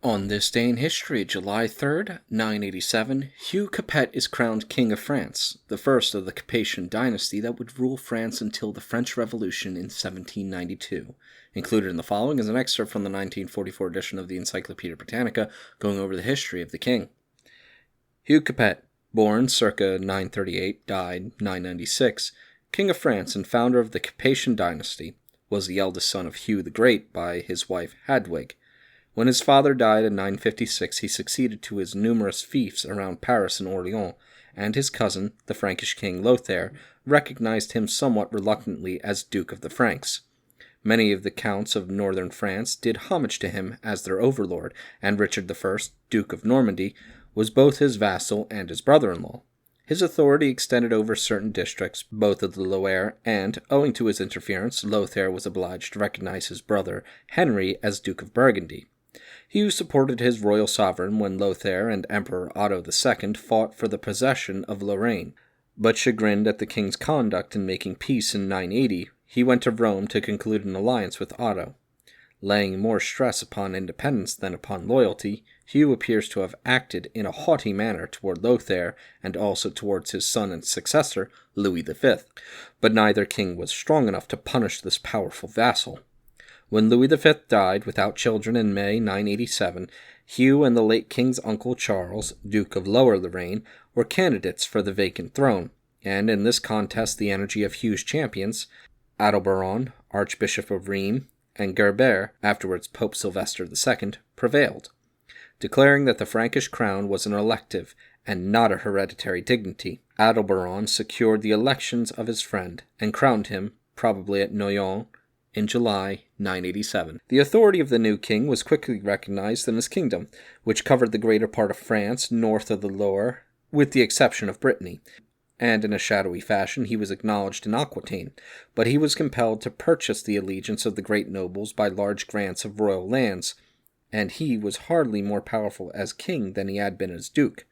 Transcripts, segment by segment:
On this day in history, July 3rd, 987, Hugh Capet is crowned King of France, the first of the Capetian Dynasty that would rule France until the French Revolution in 1792. Included in the following is an excerpt from the 1944 edition of the Encyclopaedia Britannica, going over the history of the king. Hugh Capet, born circa 938, died 996, King of France and founder of the Capetian Dynasty, was the eldest son of Hugh the Great by his wife Hadwig. When his father died in 956, he succeeded to his numerous fiefs around Paris and Orleans, and his cousin, the Frankish king Lothair, recognized him somewhat reluctantly as Duke of the Franks. Many of the counts of northern France did homage to him as their overlord, and Richard I, Duke of Normandy, was both his vassal and his brother-in-law. His authority extended over certain districts, both of the Loire, and, owing to his interference, Lothair was obliged to recognize his brother Henry as Duke of Burgundy. Hugh supported his royal sovereign when Lothair and Emperor Otto II fought for the possession of Lorraine, but chagrined at the king's conduct in making peace in 980, he went to Rome to conclude an alliance with Otto. Laying more stress upon independence than upon loyalty, Hugh appears to have acted in a haughty manner toward Lothair and also towards his son and successor, Louis V, but neither king was strong enough to punish this powerful vassal. When Louis V died without children in May 987, Hugh and the late king's uncle Charles, Duke of Lower Lorraine, were candidates for the vacant throne, and in this contest the energy of Hugh's champions, Adalberon, Archbishop of Rheims, and Gerbert, afterwards Pope Sylvester II, prevailed, declaring that the Frankish crown was an elective and not a hereditary dignity. Adalberon secured the elections of his friend and crowned him, probably at Noyon, in July 987. The authority of the new king was quickly recognized in his kingdom, which covered the greater part of France north of the Loire, with the exception of Brittany, and in a shadowy fashion he was acknowledged in Aquitaine, but he was compelled to purchase the allegiance of the great nobles by large grants of royal lands, and he was hardly more powerful as king than he had been as duke.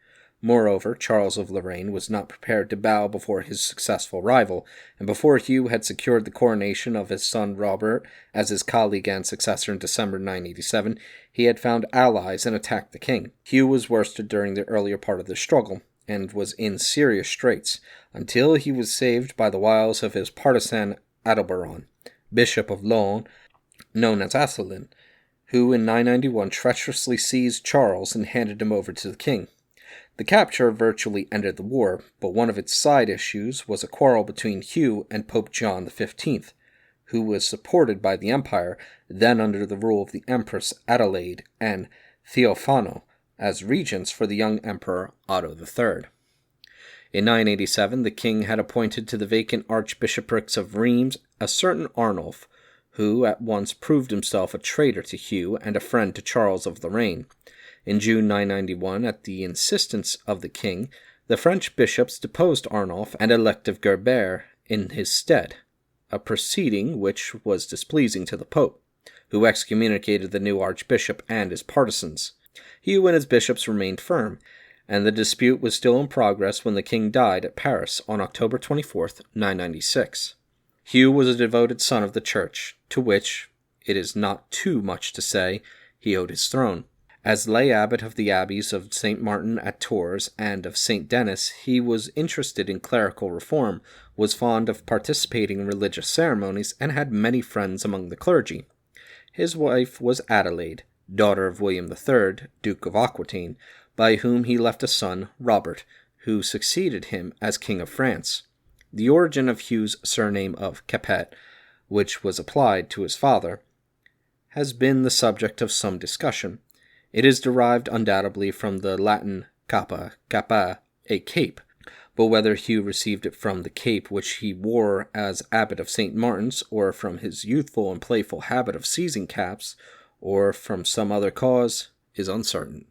Moreover, Charles of Lorraine was not prepared to bow before his successful rival, and before Hugh had secured the coronation of his son Robert as his colleague and successor in December 987, he had found allies and attacked the king. Hugh was worsted during the earlier part of the struggle, and was in serious straits, until he was saved by the wiles of his partisan Adalberon, Bishop of Laon, known as Asselin, who in 991 treacherously seized Charles and handed him over to the king. The capture virtually ended the war, but one of its side issues was a quarrel between Hugh and Pope John XV, who was supported by the empire, then under the rule of the Empress Adelaide and Theophano, as regents for the young Emperor Otto III. In 987, the king had appointed to the vacant archbishoprics of Rheims a certain Arnulf, who at once proved himself a traitor to Hugh and a friend to Charles of Lorraine. In June 991, at the insistence of the king, the French bishops deposed Arnulf and elected Gerbert in his stead, a proceeding which was displeasing to the Pope, who excommunicated the new archbishop and his partisans. Hugh and his bishops remained firm, and the dispute was still in progress when the king died at Paris on October 24, 996. Hugh was a devoted son of the Church, to which, it is not too much to say, he owed his throne. As lay abbot of the abbeys of St. Martin at Tours and of St. Denis, he was interested in clerical reform, was fond of participating in religious ceremonies, and had many friends among the clergy. His wife was Adelaide, daughter of William III, Duke of Aquitaine, by whom he left a son, Robert, who succeeded him as King of France. The origin of Hugh's surname of Capet, which was applied to his father, has been the subject of some discussion. It is derived undoubtedly from the Latin capa, a cape, but whether Hugh received it from the cape which he wore as abbot of St. Martin's, or from his youthful and playful habit of seizing caps, or from some other cause, is uncertain.